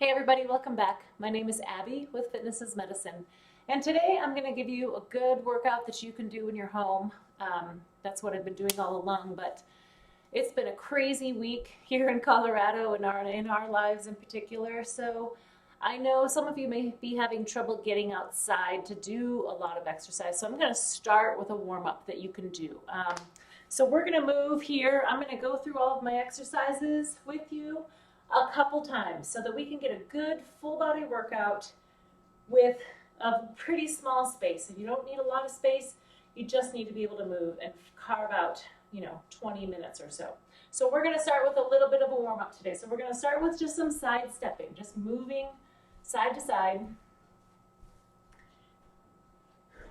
Hey everybody, welcome back. My name is Abby with Fitness is Medicine. And today I'm going to give you a good workout that you can do in your home. That's what I've been doing all along, but it's been a crazy week here in Colorado and in our lives in particular. So I know some of you may be having trouble getting outside to do a lot of exercise. So I'm going to start with a warm-up that you can do. So we're going to move here. I'm going to go through all of my exercises with you a couple times so that we can get a good full body workout with a pretty small space. And you don't need a lot of space, you just need to be able to move and carve out, 20 minutes or so. So we're going to start with a little bit of a warm up today. So we're going to start with just some side stepping, just moving side to side,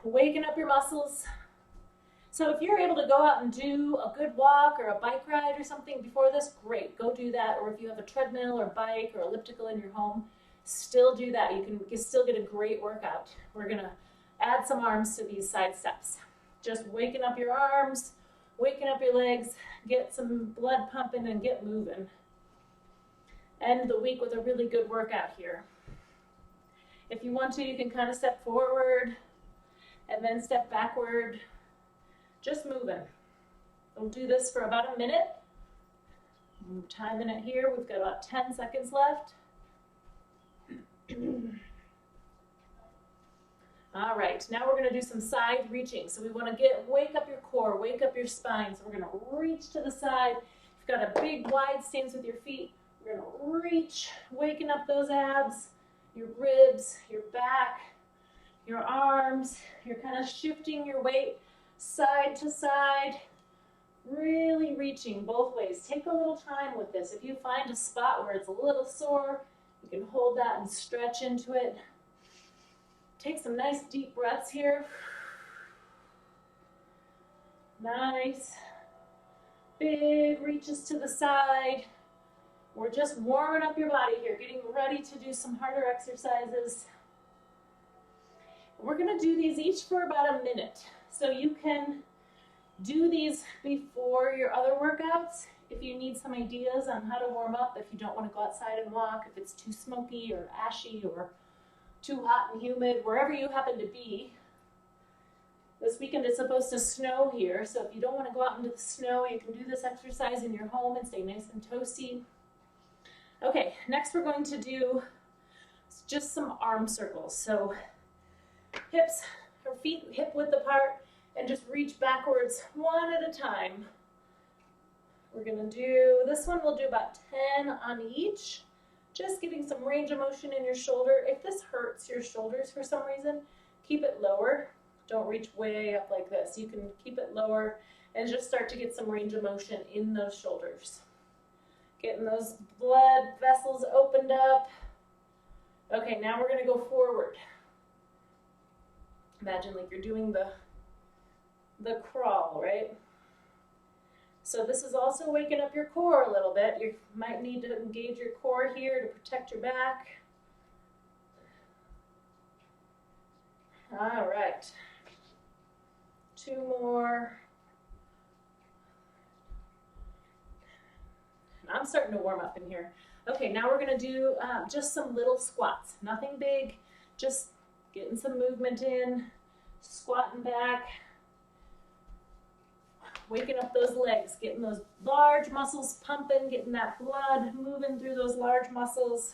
waking up your muscles. So if you're able to go out and do a good walk or a bike ride or something before this, great, go do that. Or if you have a treadmill or bike or elliptical in your home, still do that. You can still get a great workout. We're gonna add some arms to these side steps. Just waking up your arms, waking up your legs, get some blood pumping and get moving. End the week with a really good workout here. If you want to, you can kind of step forward and then step backward. Just moving. We'll do this for about a minute. I'm timing it here. We've got about 10 seconds left. All right, now we're going to do some side reaching. So we want to wake up your core, wake up your spine. So we're going to reach to the side. If you've got a big wide stance with your feet, we're going to reach, waking up those abs, your ribs, your back, your arms. You're kind of shifting your weight side to side, really reaching both ways. Take a little time with this. If you find a spot where it's a little sore, you can hold that and stretch into it. Take some nice deep breaths here. Nice. Big reaches to the side. We're just warming up your body here, getting ready to do some harder exercises. We're going to do these each for about a minute. So you can do these before your other workouts if you need some ideas on how to warm up, if you don't want to go outside and walk, if it's too smoky or ashy or too hot and humid, wherever you happen to be. This weekend it's supposed to snow here, so if you don't want to go out into the snow, you can do this exercise in your home and stay nice and toasty. Okay, next we're going to do just some arm circles. So hips or feet hip width apart, and just reach backwards one at a time. We're going to do, this one we'll do about 10 on each, just getting some range of motion in your shoulder. If this hurts your shoulders for some reason, keep it lower. Don't reach way up like this. You can keep it lower and just start to get some range of motion in those shoulders. Getting those blood vessels opened up. Okay, now we're going to go forward. Imagine like you're doing the crawl, right? So this is also waking up your core a little bit. You might need to engage your core here to protect your back. All right. 2 more. I'm starting to warm up in here. Okay, now we're going to do just some little squats. Nothing big, just getting some movement in, squatting back, waking up those legs, getting those large muscles pumping, getting that blood moving through those large muscles.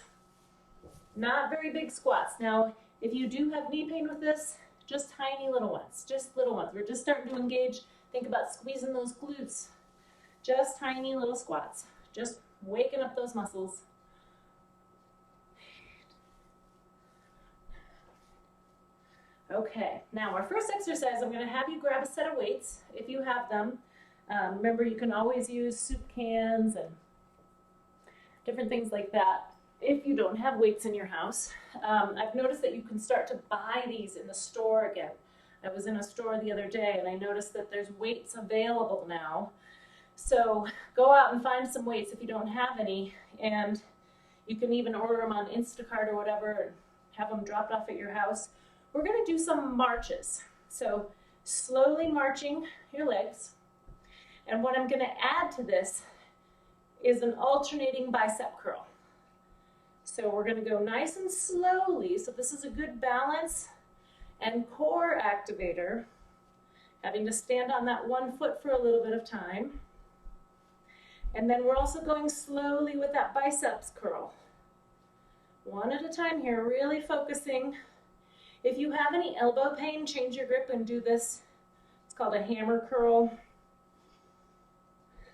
Not very big squats. Now, if you do have knee pain with this, just tiny little ones, just little ones. We're just starting to engage. Think about squeezing those glutes. Just tiny little squats. Just waking up those muscles. Okay, now our first exercise, I'm going to have you grab a set of weights if you have them. Remember, you can always use soup cans and different things like that if you don't have weights in your house. I've noticed that you can start to buy these in the store again. I was in a store the other day and I noticed that there's weights available now. So go out and find some weights if you don't have any, and you can even order them on Instacart or whatever and have them dropped off at your house. We're going to do some marches. So slowly marching your legs. And what I'm going to add to this is an alternating bicep curl. So we're gonna go nice and slowly. So this is a good balance and core activator. Having to stand on that one foot for a little bit of time. And then we're also going slowly with that biceps curl. One at a time here, really focusing. If you have any elbow pain, change your grip and do this. It's called a hammer curl.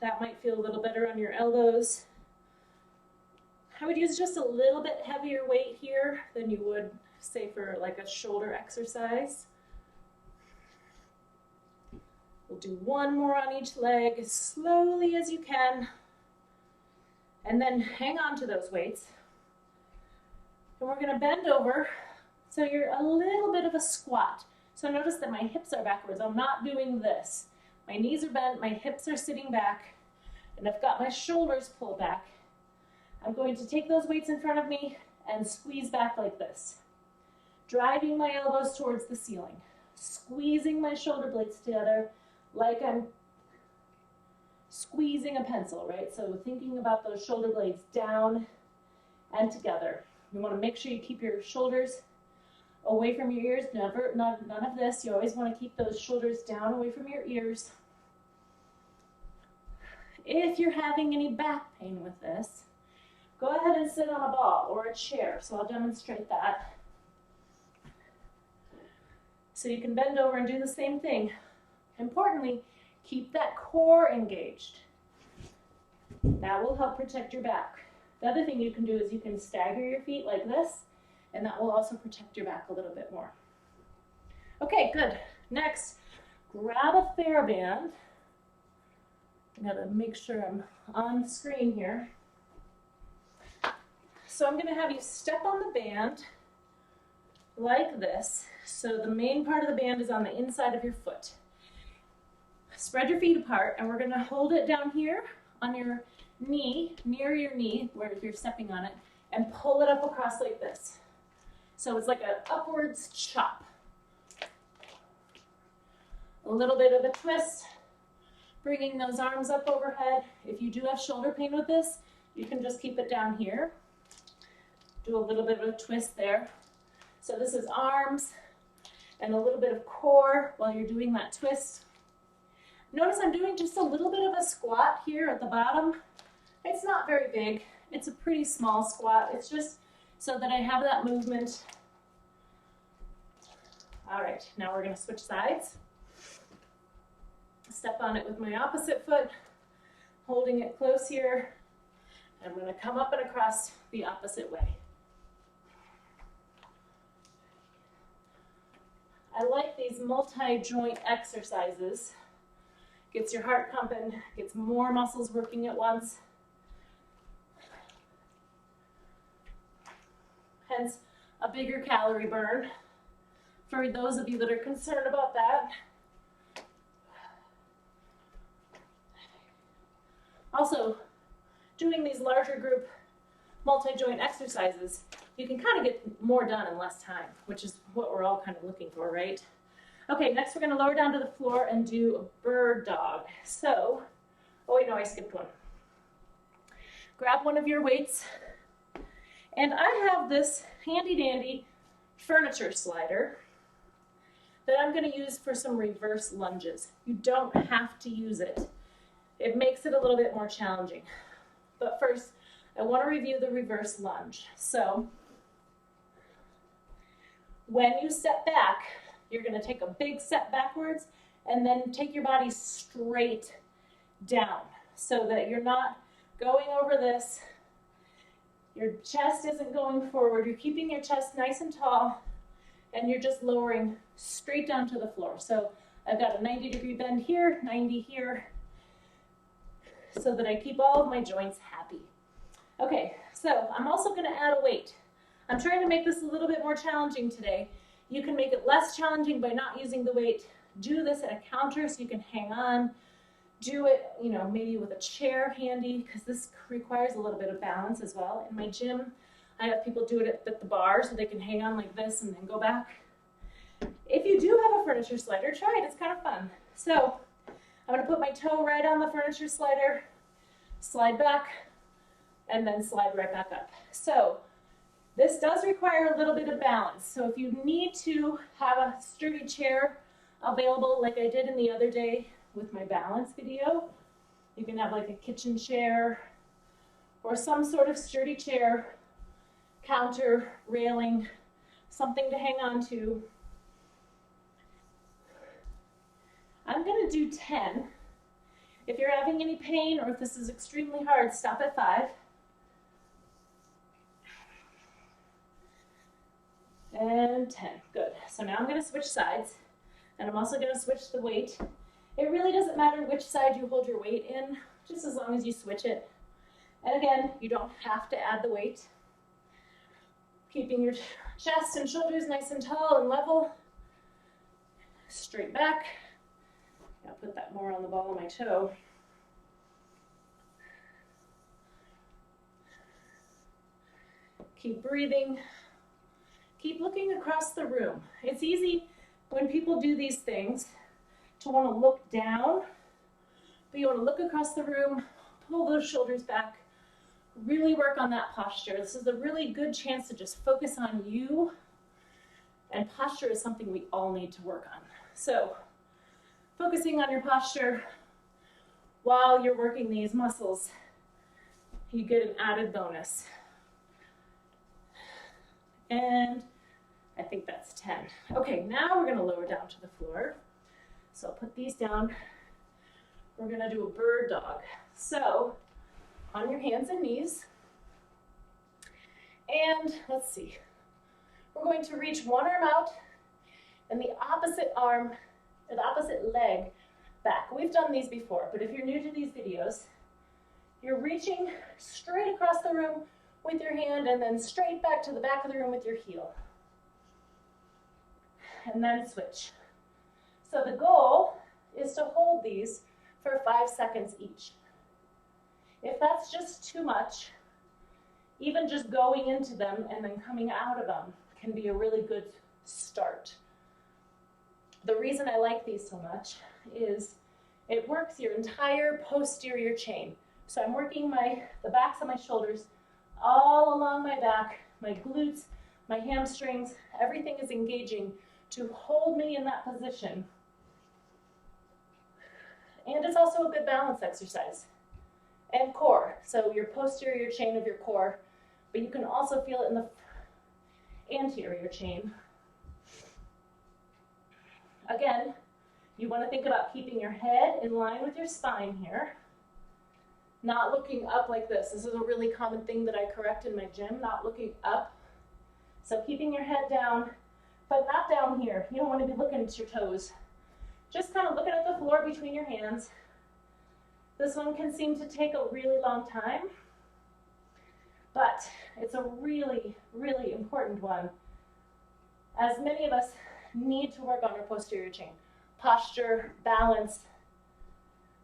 That might feel a little better on your elbows. I would use just a little bit heavier weight here than you would, say, for like a shoulder exercise. We'll do one more on each leg as slowly as you can. And then hang on to those weights. And we're gonna bend over. So you're a little bit of a squat. So notice that my hips are backwards. I'm not doing this. My knees are bent, my hips are sitting back, and I've got my shoulders pulled back. I'm going to take those weights in front of me and squeeze back like this. Driving my elbows towards the ceiling. Squeezing my shoulder blades together like I'm squeezing a pencil, right? So thinking about those shoulder blades down and together. You want to make sure you keep your shoulders away from your ears. None of this. You always want to keep those shoulders down away from your ears. If you're having any back pain with this, go ahead and sit on a ball or a chair. So I'll demonstrate that. So you can bend over and do the same thing. Importantly, keep that core engaged. That will help protect your back. The other thing you can do is you can stagger your feet like this, and that will also protect your back a little bit more. Okay, good. Next, grab a TheraBand. I gotta make sure I'm on screen here. So I'm gonna have you step on the band like this. So the main part of the band is on the inside of your foot. Spread your feet apart, and we're gonna hold it down here on your knee, near your knee, where you're stepping on it, and pull it up across like this. So it's like an upwards chop. A little bit of a twist, bringing those arms up overhead. If you do have shoulder pain with this, you can just keep it down here. Do a little bit of a twist there. So this is arms and a little bit of core while you're doing that twist. Notice I'm doing just a little bit of a squat here at the bottom. It's not very big. It's a pretty small squat. It's just so that I have that movement. All right, now we're gonna switch sides. Step on it with my opposite foot, holding it close here. I'm gonna come up and across the opposite way. I like these multi-joint exercises. Gets your heart pumping, gets more muscles working at once. Hence, a bigger calorie burn for those of you that are concerned about that. Also, doing these larger group multi-joint exercises, you can kind of get more done in less time, which is what we're all kind of looking for, right? Okay, next we're going to lower down to the floor and do a bird dog. So, oh wait, no, I skipped one. Grab one of your weights. And I have this handy dandy furniture slider that I'm going to use for some reverse lunges. You don't have to use it. It makes it a little bit more challenging. But first, I want to review the reverse lunge. So, when you step back, you're going to take a big step backwards and then take your body straight down so that you're not going over this. Your chest isn't going forward. You're keeping your chest nice and tall, and you're just lowering straight down to the floor. So I've got a 90-degree bend here, 90 here, so that I keep all of my joints happy. Okay, so I'm also going to add a weight. I'm trying to make this a little bit more challenging today. You can make it less challenging by not using the weight. Do this at a counter so you can hang on. Do it, maybe with a chair handy, because this requires a little bit of balance as well. In my gym, I have people do it at the bar so they can hang on like this and then go back. If you do have a furniture slider, try it. It's kind of fun. So I'm going to put my toe right on the furniture slider, slide back, and then slide right back up. So This does require a little bit of balance. So if you need to have a sturdy chair available, like I did in the other day with my balance video, you can have like a kitchen chair or some sort of sturdy chair, counter, railing, something to hang on to. I'm gonna do 10. If you're having any pain or if this is extremely hard, stop at 5. And 10, good. So now I'm gonna switch sides, and I'm also gonna switch the weight. It really doesn't matter which side you hold your weight in, just as long as you switch it. And again, you don't have to add the weight. Keeping your chest and shoulders nice and tall and level. Straight back. I'll put that more on the ball of my toe. Keep breathing. Keep looking across the room. It's easy when people do these things to want to look down, but you want to look across the room, pull those shoulders back, really work on that posture. This is a really good chance to just focus on you, and posture is something we all need to work on. So, focusing on your posture while you're working these muscles, you get an added bonus. And I think that's 10. Okay, now we're gonna lower down to the floor. So I'll put these down. We're gonna do a bird dog. So on your hands and knees. And let's see. We're going to reach one arm out and the opposite leg back. We've done these before, but if you're new to these videos, you're reaching straight across the room with your hand and then straight back to the back of the room with your heel. And then switch. So the goal is to hold these for 5 seconds each. If that's just too much, even just going into them and then coming out of them can be a really good start. The reason I like these so much is it works your entire posterior chain. So I'm working the backs of my shoulders all along my back, my glutes, my hamstrings, everything is engaging to hold me in that position. And it's also a good balance exercise. And core, so your posterior chain of your core, but you can also feel it in the anterior chain. Again, you want to think about keeping your head in line with your spine here, not looking up like this. This is a really common thing that I correct in my gym, not looking up. So keeping your head down, but not down here. You don't want to be looking at your toes. Just kind of looking at the floor between your hands. This one can seem to take a really long time, but it's a really, really important one, as many of us need to work on our posterior chain. Posture, balance,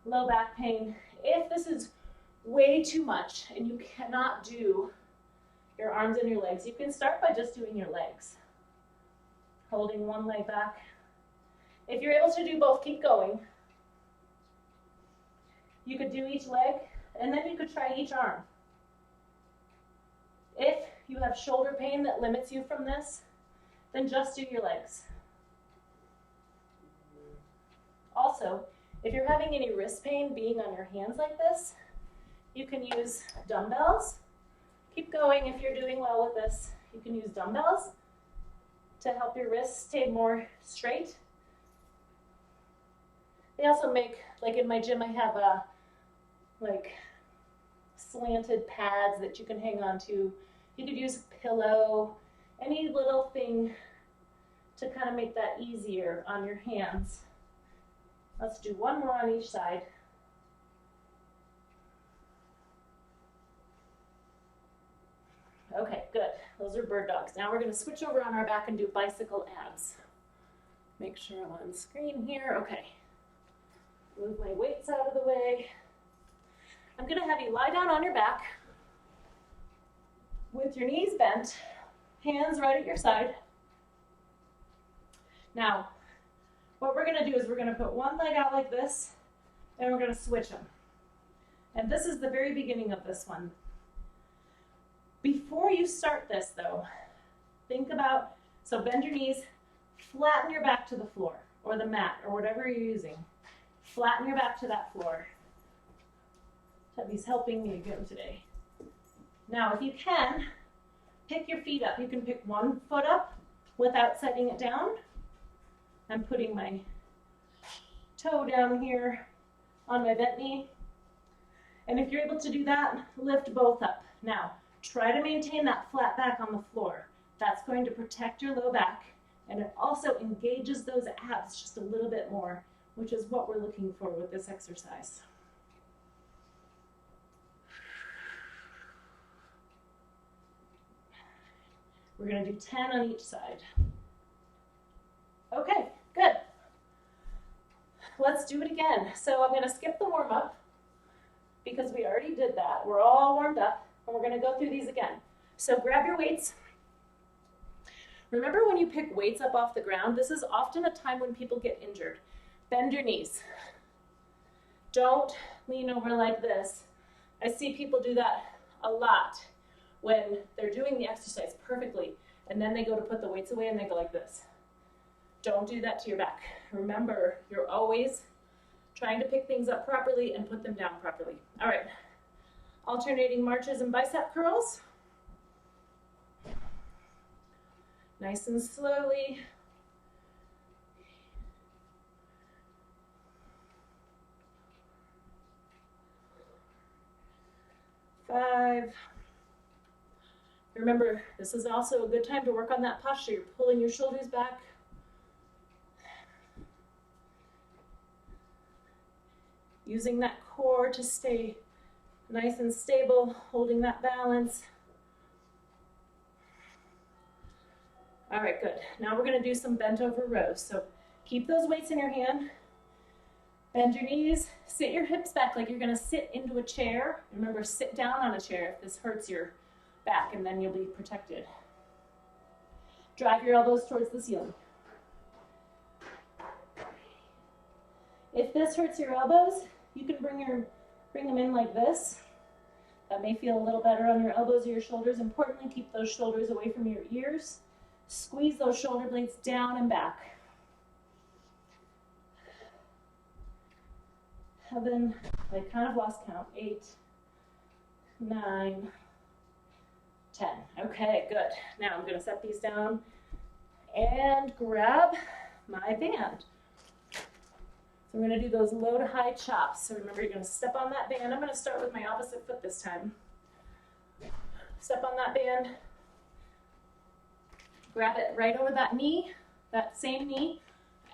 low back pain. If this is way too much and you cannot do your arms and your legs, you can start by just doing your legs. Holding one leg back. If you're able to do both, keep going. You could do each leg, and then you could try each arm. If you have shoulder pain that limits you from this, then just do your legs. Also, if you're having any wrist pain being on your hands like this, you can use dumbbells. Keep going if you're doing well with this. You can use dumbbells to help your wrists stay more straight. They also make, like in my gym, I have like slanted pads that you can hang on to. You could use a pillow, any little thing to kind of make that easier on your hands. Let's do one more on each side. Okay, good. Those are bird dogs. Now we're going to switch over on our back and do bicycle abs. Make sure I'm on screen here. Okay. Move my weights out of the way. I'm going to have you lie down on your back with your knees bent, hands right at your side. Now, what we're going to do is we're going to put one leg out like this, and we're going to switch them. And this is the very beginning of this one. Before you start this though, think about, so bend your knees, flatten your back to the floor or the mat or whatever you're using. Flatten your back to that floor. Tubby's helping me again today. Now, if you can, pick your feet up. You can pick one foot up without setting it down. I'm putting my toe down here on my bent knee. And if you're able to do that, lift both up. Now, try to maintain that flat back on the floor. That's going to protect your low back, and it also engages those abs just a little bit more, which is what we're looking for with this exercise. We're going to do 10 on each side. Okay, good. Let's do it again. So I'm going to skip the warm-up because we already did that. We're all warmed up, and we're going to go through these again. So grab your weights. Remember when you pick weights up off the ground, this is often a time when people get injured. Bend your knees. Don't lean over like this. I see people do that a lot when they're doing the exercise perfectly, and then they go to put the weights away and they go like this. Don't do that to your back. Remember, you're always trying to pick things up properly and put them down properly. All right, alternating marches and bicep curls. Nice and slowly. Five. Remember, this is also a good time to work on that posture. You're pulling your shoulders back. Using that core to stay nice and stable, holding that balance. All right, good. Now we're gonna do some bent over rows. So keep those weights in your hand. Bend your knees, sit your hips back like you're gonna sit into a chair. Remember, sit down on a chair if this hurts your back, and then you'll be protected. Drive your elbows towards the ceiling. If this hurts your elbows, you can bring them in like this. That may feel a little better on your elbows or your shoulders. Importantly, keep those shoulders away from your ears. Squeeze those shoulder blades down and back. 7, I kind of lost count, 8, 9, 10. Okay, good. Now I'm gonna set these down and grab my band. So I'm gonna do those low to high chops. So remember, you're gonna step on that band. I'm gonna start with my opposite foot this time. Step on that band. Grab it right over that knee, that same knee,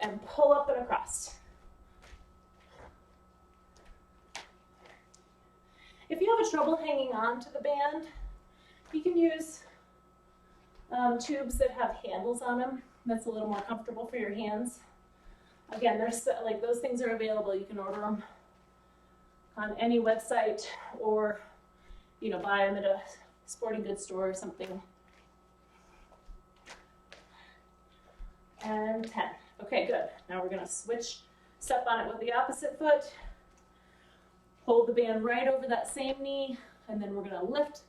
and pull up and across. If you have trouble hanging on to the band, you can use tubes that have handles on them. That's a little more comfortable for your hands. Again, there's like those things are available. You can order them on any website, or buy them at a sporting goods store or something. And 10. Okay, good. Now we're gonna step on it with the opposite foot. Hold the band right over that same knee, and then we're gonna lift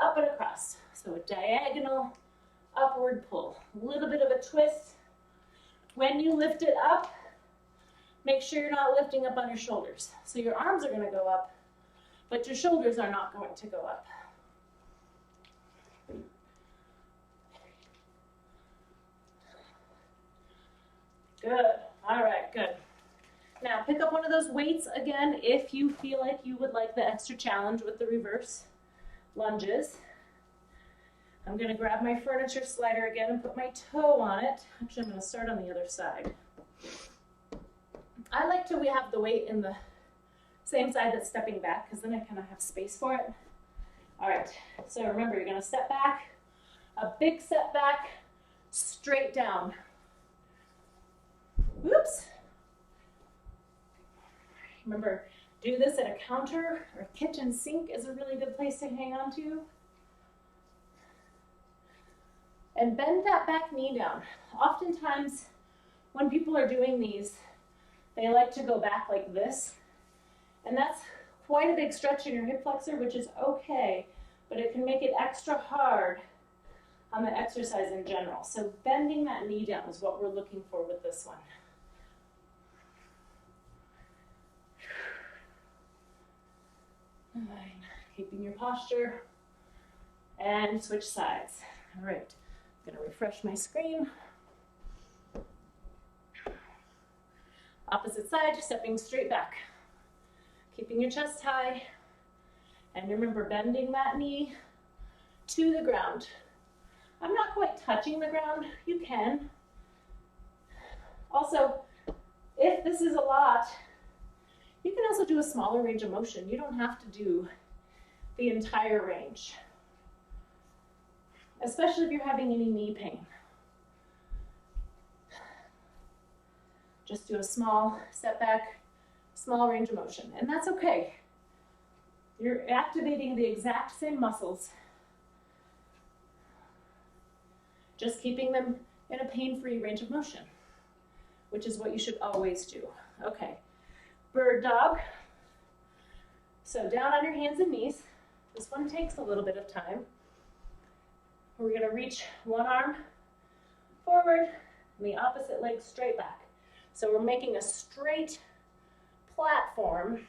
up and across. So a diagonal upward pull. A little bit of a twist. When you lift it up, make sure you're not lifting up on your shoulders. So your arms are gonna go up, but your shoulders are not going to go up. Good. All right, good. Now pick up one of those weights again if you feel like you would like the extra challenge with the reverse lunges. I'm going to grab my furniture slider again and put my toe on it. Actually, I'm going to start on the other side. I like to have the weight in the same side that's stepping back, because then I kind of have space for it. All right, so remember, you're going to step back, a big step back, straight down. Whoops. Remember, do this at a counter or kitchen sink is a really good place to hang on to. And bend that back knee down. Oftentimes, when people are doing these, they like to go back like this. And that's quite a big stretch in your hip flexor, which is okay. but it can make it extra hard on the exercise in general. So bending that knee down is what we're looking for with this one. Fine. Keeping your posture and switch sides. All right, I'm gonna refresh my screen. Opposite side, stepping straight back. Keeping your chest high. And remember, bending that knee to the ground. I'm not quite touching the ground, you can. Also, if this is a lot, you can also do a smaller range of motion. You don't have to do the entire range, especially if you're having any knee pain. Just do a small step back, small range of motion, and that's okay. You're activating the exact same muscles, just keeping them in a pain-free range of motion, which is what you should always do. Okay, bird dog. So down on your hands and knees. This one takes a little bit of time. We're gonna reach one arm forward and the opposite leg straight back. So we're making a straight platform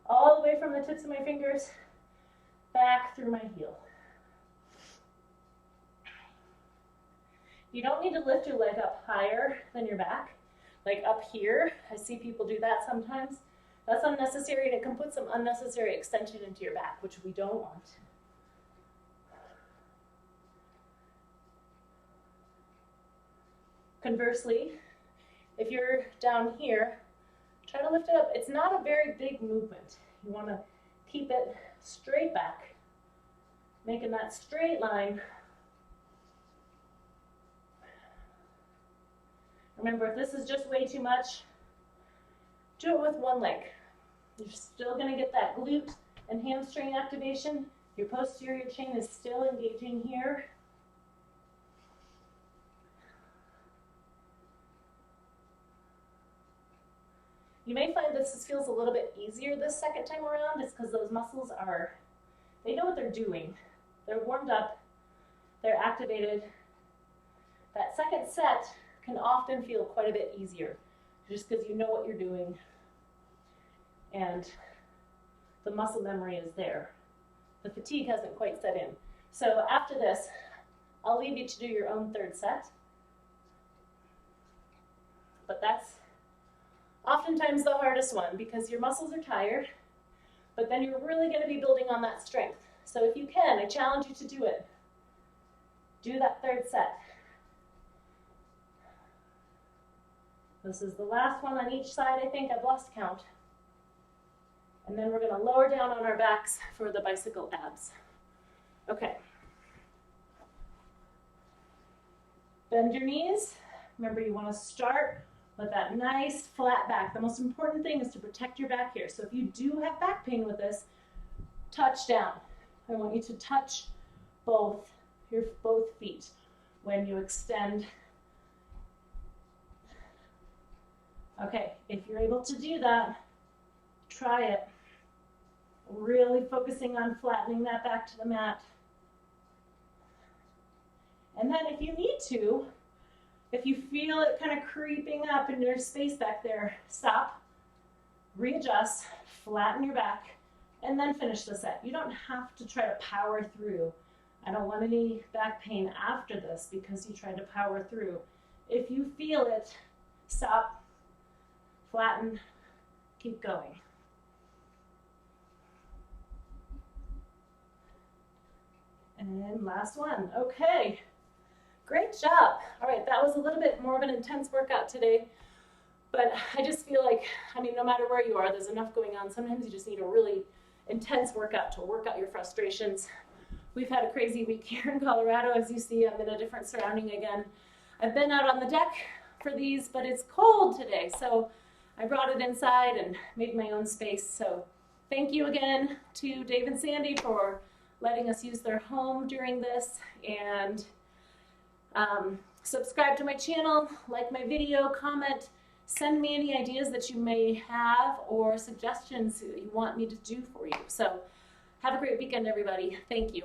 all the way from the tips of my fingers back through my heel. You don't need to lift your leg up higher than your back, like up here. I see people do that sometimes. That's unnecessary, and it can put some unnecessary extension into your back, which we don't want. Conversely, if you're down here, try to lift it up. It's not a very big movement. You want to keep it straight back, making that straight line. Remember, if this is just way too much, do it with one leg. You're still going to get that glute and hamstring activation. Your posterior chain is still engaging here. You may find this feels a little bit easier this second time around. It's because those muscles they know what they're doing. They're warmed up, they're activated. That second set can often feel quite a bit easier just because you know what you're doing and the muscle memory is there. The fatigue hasn't quite set in. So after this, I'll leave you to do your own third set. But that's oftentimes the hardest one because your muscles are tired, but then you're really going to be building on that strength. So if you can, I challenge you to do it. Do that third set. This is the last one on each side, I think. I've lost count. And then we're going to lower down on our backs for the bicycle abs. Okay. Bend your knees. Remember, you want to start with that nice flat back. The most important thing is to protect your back here. So if you do have back pain with this, touch down. I want you to touch both feet when you extend. Okay, if you're able to do that, try it. Really focusing on flattening that back to the mat. And then if you need to, if you feel it kind of creeping up in your space back there, stop, readjust, flatten your back, and then finish the set. You don't have to try to power through. I don't want any back pain after this because you tried to power through. If you feel it, stop, flatten, keep going. And last one. Okay, great job. All right, that was a little bit more of an intense workout today, but I just feel like, no matter where you are, there's enough going on. Sometimes you just need a really intense workout to work out your frustrations. We've had a crazy week here in Colorado. As you see, I'm in a different surrounding again. I've been out on the deck for these, but it's cold today, so I brought it inside and made my own space. So thank you again to Dave and Sandy for letting us use their home during this, and subscribe to my channel, like my video, comment, send me any ideas that you may have or suggestions that you want me to do for you. So Have a great weekend, everybody. Thank you.